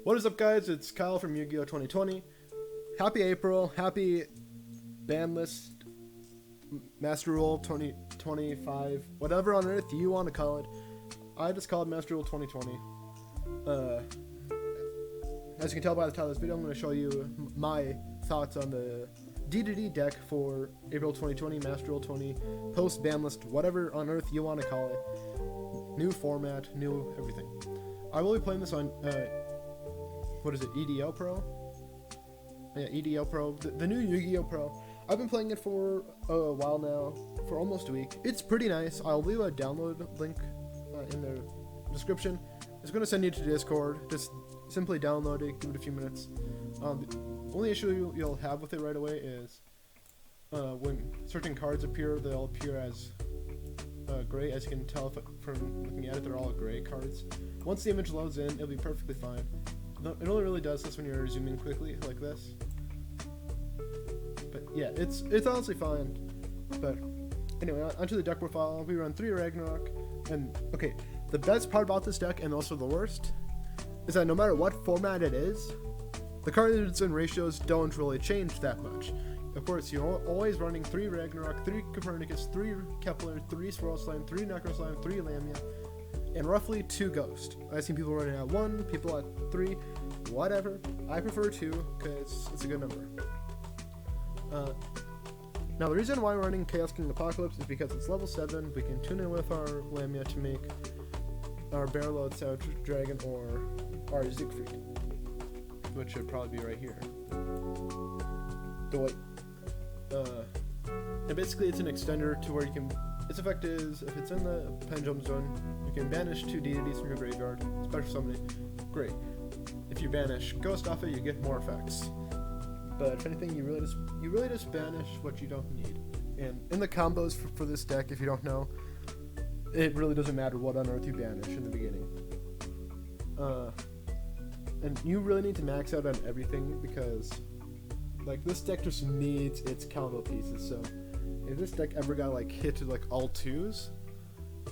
What is up, guys? It's Kyle from Yu-Gi-Oh! 2020. Happy April. Happy ban list Master Rule 2025. Whatever on earth you want to call it. I just call it Master Rule 2020. As you can tell by the title of this video, I'm going to show you my thoughts on the D deck for April 2020, Master Rule 20, post ban list, whatever on earth you want to call it. New format, new everything. I will be playing this on what is it, EDO Pro? Yeah, EDO Pro, the new Yu-Gi-Oh! Pro. I've been playing it for a while now, for almost a week. It's pretty nice. I'll leave a download link in the description. It's going to send you to Discord. Just simply download it, give it a few minutes. The only issue you'll have with it right away is when certain cards appear, they'll appear as gray. As you can tell from looking at it, they're all gray cards. Once the image loads in, it'll be perfectly fine. It only really does this when you're zooming quickly like this. But yeah, it's honestly fine. But anyway, onto the deck profile. We run 3 Ragnarok, and okay, the best part about this deck, and also the worst, is that no matter what format it is, the cards and ratios don't really change that much. Of course, you're always running 3 Ragnarok, 3 Copernicus, 3 Kepler, 3 Swirl Slime, 3 Necro Slime, 3 Lamia, and roughly 2 Ghost. I've seen people running at 1, people at 3, whatever. I prefer 2 because it's a good number. Now the reason why we're running Chaos King Apocalypse is because it's level 7. We can tune in with our Lamia to make our Barrelode Savage Dragon or our Siegfried, which should probably be right here. And basically it's an extender to where you can, its effect is, if it's in the Pendulum Zone, you can banish 2 deities from your graveyard, special summoning, great. If you banish Ghost off it, you get more effects. But if anything, you really just banish what you don't need. And in the combos for this deck, if you don't know, it really doesn't matter what on earth you banish in the beginning. And you really need to max out on everything because, like, this deck just needs its combo pieces. So if this deck ever got like hit to like all 2s,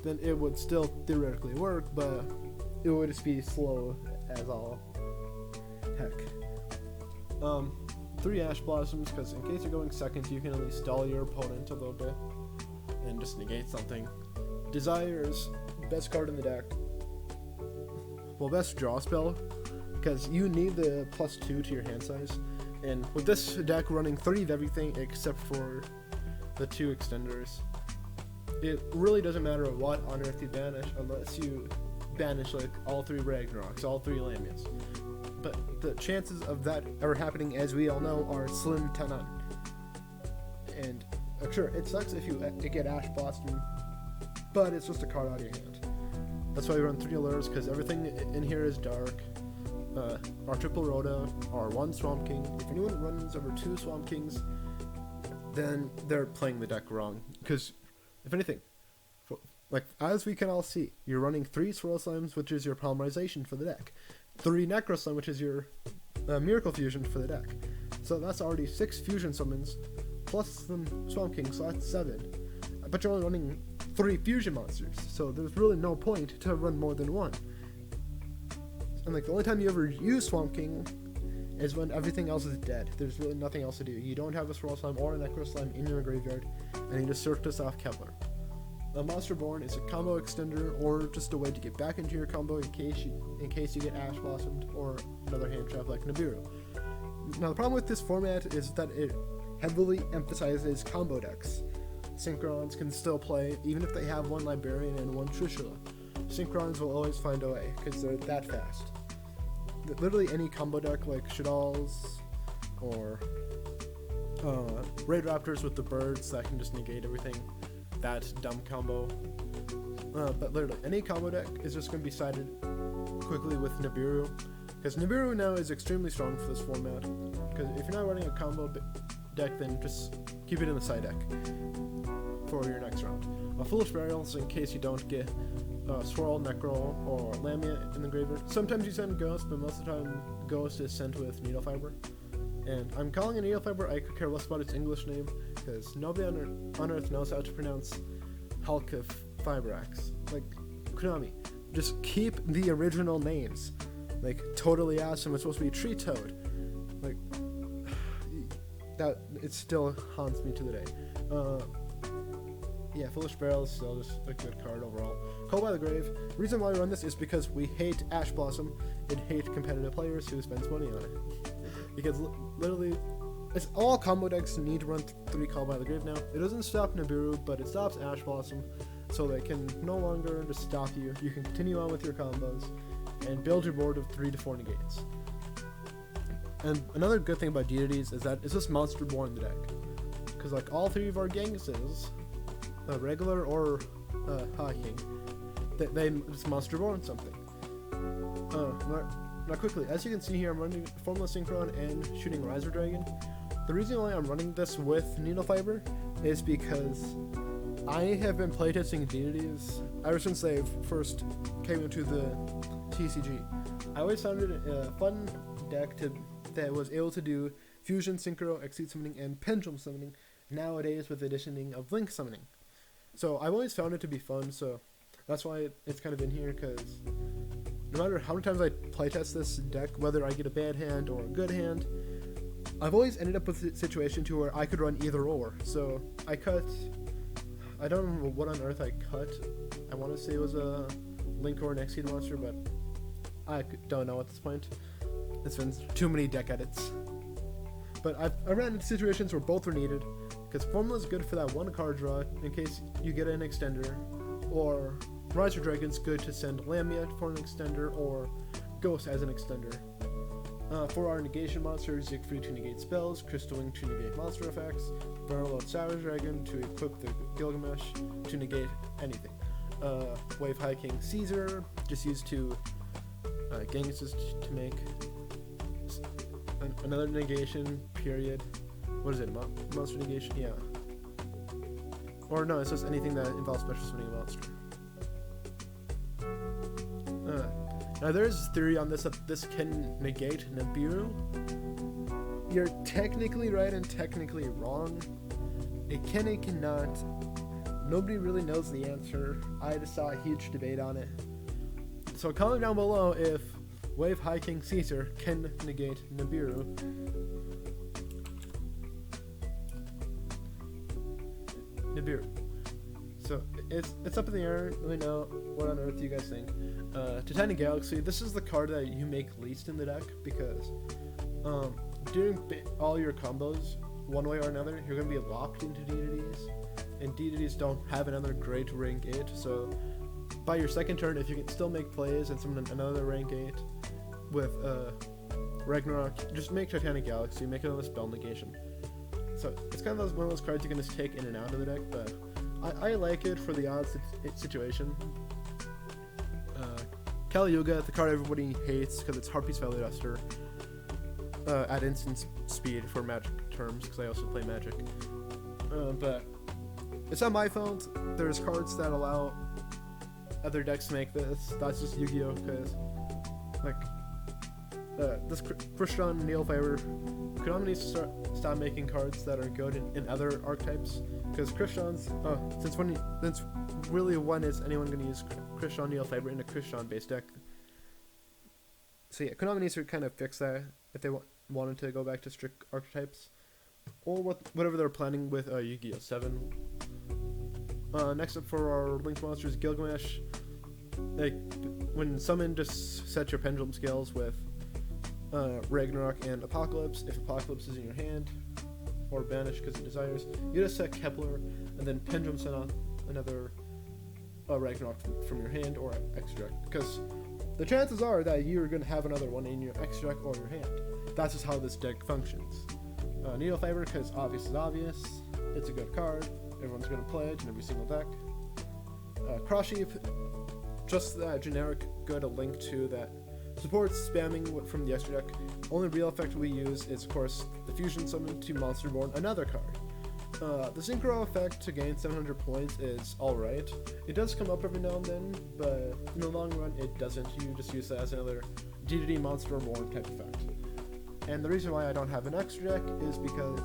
then it would still theoretically work, but it would just be slow as all heck. 3 Ash Blossoms, because in case you're going second, you can at least stall your opponent a little bit and just negate something. Desires, best card in the deck. Well, best draw spell, because you need the +2 to your hand size. And with this deck running 3 of everything except for the 2 extenders, it really doesn't matter what on earth you banish unless you banish like all 3 Ragnaroks, all 3 Lamias. But the chances of that ever happening, as we all know, are slim to none. And sure, it sucks if you get Ash Blossom, but it's just a card out of your hand. That's why we run 3 Allures, because everything in here is dark. Our triple Rhoda, our 1 Swamp King. If anyone runs over 2 Swamp Kings, then they're playing the deck wrong. Because, if anything, like as we can all see, you're running 3 Swirl Slimes, which is your polymerization for the deck. 3 Necro Slime, which is your Miracle Fusion for the deck. So that's already 6 Fusion Summons, plus the Swamp King, so that's 7. But you're only running 3 Fusion Monsters, so there's really no point to run more than 1. And like the only time you ever use Swamp King is when everything else is dead. There's really nothing else to do. You don't have a Swirl Slime or a Necro Slime in your graveyard, and you just search this off Kepler. A Monster Born is a combo extender, or just a way to get back into your combo in case you get Ash Blossomed or another hand trap like Nibiru. Now the problem with this format is that it heavily emphasizes combo decks. Synchrons can still play even if they have 1 Librarian and 1 Trishula. Synchrons will always find a way because they're that fast. Literally any combo deck like Shadal's or Raid Raptors with the birds that can just negate everything. That dumb combo. But literally, any combo deck is just going to be sided quickly with Nibiru. Because Nibiru now is extremely strong for this format. Because if you're not running a combo deck, then just keep it in the side deck for your next round. Foolish Burials in case you don't get Swirl, Necro, or Lamia in the graveyard. Sometimes you send Ghost, but most of the time Ghost is sent with Needle Fiber. And I'm calling it Needle Fiber, I could care less about its English name, because nobody on Earth knows how to pronounce Hulk of Fiberax. Like, Konami, just keep the original names. like totally awesome. It's supposed to be Tree Toad. Like that, it still haunts me to the day. Yeah, Foolish Barrel is still just a good card overall. Call by the Grave. Reason why we run this is because we hate Ash Blossom and hate competitive players who spends money on it. Because literally, it's all combo decks need to run 3 Call by the Grave now. It doesn't stop Nibiru, but it stops Ash Blossom, so they can no longer just stop you. You can continue on with your combos and build your board of 3 to 4 negates. And another good thing about Deities is that it's just Monster Born in the deck. Because like all 3 of our Genghis, regular or High King, they just Monster Born something. Now quickly, as you can see here, I'm running Formula Synchron and shooting Riser Dragon. The reason why I'm running this with Needle Fiber is because I have been playtesting Deities ever since they first came into the TCG. I always found it a fun deck that was able to do Fusion, Synchro, Exceed Summoning, and Pendulum Summoning nowadays with the additioning of Link Summoning. So I've always found it to be fun, so that's why it's kind of in here, because no matter how many times I playtest this deck, whether I get a bad hand or a good hand, I've always ended up with a situation to where I could run either or. So I don't remember what on earth I cut. I want to say it was a Link or an Exceed monster, but I don't know at this point. It's been too many deck edits. But I ran into situations where both were needed, because Formula is good for that 1 card draw in case you get an extender, or Riser Dragon's good to send Lamia for an extender, or Ghost as an extender. For our negation monsters, Zig Free to negate spells, Crystal Wing to negate monster effects, Barrel of Sour Dragon to equip the Gilgamesh to negate anything. Wave High King Caesar, just used to Genghis to make another negation, period. What is it, monster negation? Yeah. Or no, it's just anything that involves special summoning a monster. Now there's theory on this that this can negate Nibiru. You're technically right and technically wrong. It can and cannot. Nobody really knows the answer. I just saw a huge debate on it. So comment down below if Wave High King Caesar can negate Nibiru. So it's up in the air. Let me know what on earth you guys think. Titanic Galaxy, this is the card that you make least in the deck, because doing all your combos one way or another, you're going to be locked into Deities, and Deities don't have another great rank 8, so by your second turn, if you can still make plays and summon another rank 8 with Ragnarok, just make Titanic Galaxy, make another spell negation. So it's kind of one of those cards you can just take in and out of the deck, but I like it for the odd situation. Kali Yuga, the card everybody hates because it's Harpy's Valley Duster at instant speed for Magic terms, because I also play Magic. But it's not my fault. There's cards that allow other decks to make this. That's just Yu-Gi-Oh! Because like this Krishan Neil Fiber, Konami needs to stop making cards that are good in other archetypes, because Krishan's since really when is anyone going to use Krishan Neil Fiber in a Krishan based deck? So yeah, Konami needs to kind of fix that if they wanted to go back to strict archetypes, or whatever they're planning with Yu-Gi-Oh! 7. Next up for our Link monsters, Gilgamesh. Like when summoned, just set your pendulum scales with Ragnarok and Apocalypse. If Apocalypse is in your hand, or banished because it desires, you just set Kepler and then pendulum send out another Ragnarok from your hand or extra deck, because the chances are that you're going to have another one in your extra deck or your hand. That's just how this deck functions. Needle Fiber, because obvious is obvious. It's a good card. Everyone's going to play it in every single deck. Cross Sheep, just that generic good Link 2 that supports spamming from the extra deck. Only real effect we use is, of course, the Fusion Summon to Monster Born, another card. The Synchro effect to gain 700 points is alright. It does come up every now and then, but in the long run it doesn't. You just use that as another DDD Monster Born type effect. And the reason why I don't have an extra deck is because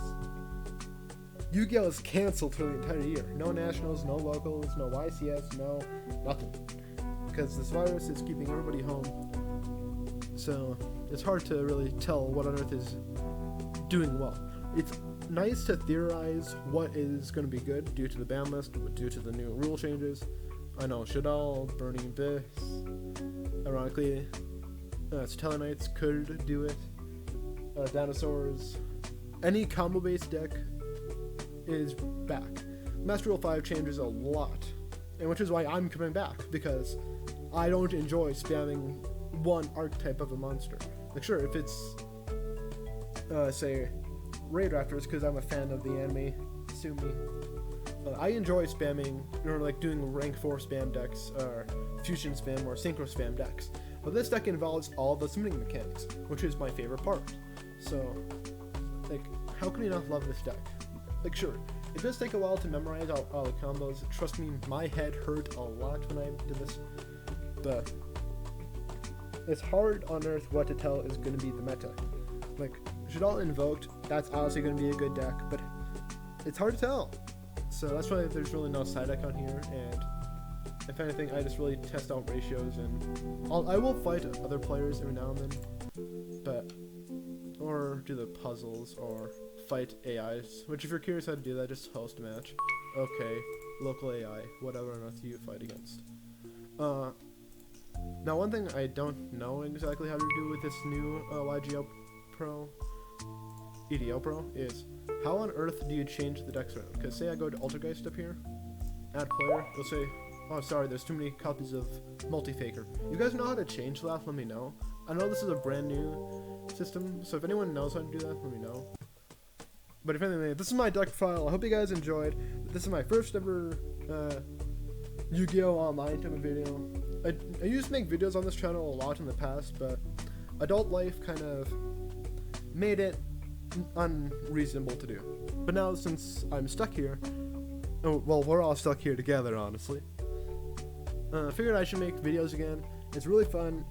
Yu-Gi-Oh! Is cancelled for the entire year. No nationals, no locals, no YCS, no nothing. Because this virus is keeping everybody home. so it's hard to really tell what on earth is doing well. It's nice to theorize what is going to be good due to the ban list, due to the new rule changes. I know Shadal, Burning Abyss, ironically, Stellar Knights could do it. Dinosaurs, any combo-based deck is back. Master Rule 5 changes a lot, and which is why I'm coming back, because I don't enjoy spamming one archetype of a monster. Like, sure, if it's, say, Raid Raptors, because I'm a fan of the anime, sue me. I enjoy spamming, or like doing rank 4 spam decks, or fusion spam, or synchro spam decks. But this deck involves all the summoning mechanics, which is my favorite part. So, like, how can you not love this deck? Like, sure, it does take a while to memorize all the combos. Trust me, my head hurt a lot when I did this. But it's hard on earth what to tell is going to be the meta. Like, Shadal Invoked, that's honestly going to be a good deck, but it's hard to tell. So that's why there's really no side deck on here, and if anything, I just really test out ratios, and I will fight other players every now and then, but, or do the puzzles, or fight AIs, which if you're curious how to do that, just host a match. Okay, local AI, whatever on earth you fight against. Now one thing I don't know exactly how to do with this new YGL Pro, EDL Pro, is how on earth do you change the decks around? Because say I go to Altergeist up here, add player, it'll say, oh sorry, there's too many copies of Multi-Faker. You guys know how to change that? Let me know. I know this is a brand new system, so if anyone knows how to do that, let me know. But if anything, this is my deck file. I hope you guys enjoyed. This is my first ever Yu-Gi-Oh! Online type of video. I used to make videos on this channel a lot in the past, but adult life kind of made it unreasonable to do. But now since I'm stuck here, oh, well, we're all stuck here together, honestly. I figured I should make videos again. It's really fun,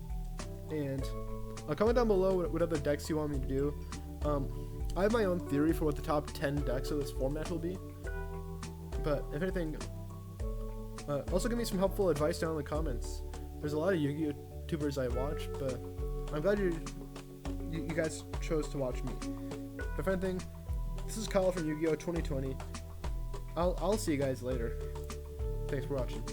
and comment down below what other decks you want me to do. I have my own theory for what the top 10 decks of this format will be, but if anything, also give me some helpful advice down in the comments. There's a lot of Yu-Gi-Oh! YouTubers I watch, but I'm glad you guys chose to watch me. But if anything, this is Kyle from Yu-Gi-Oh! 2020. I'll see you guys later. Thanks for watching.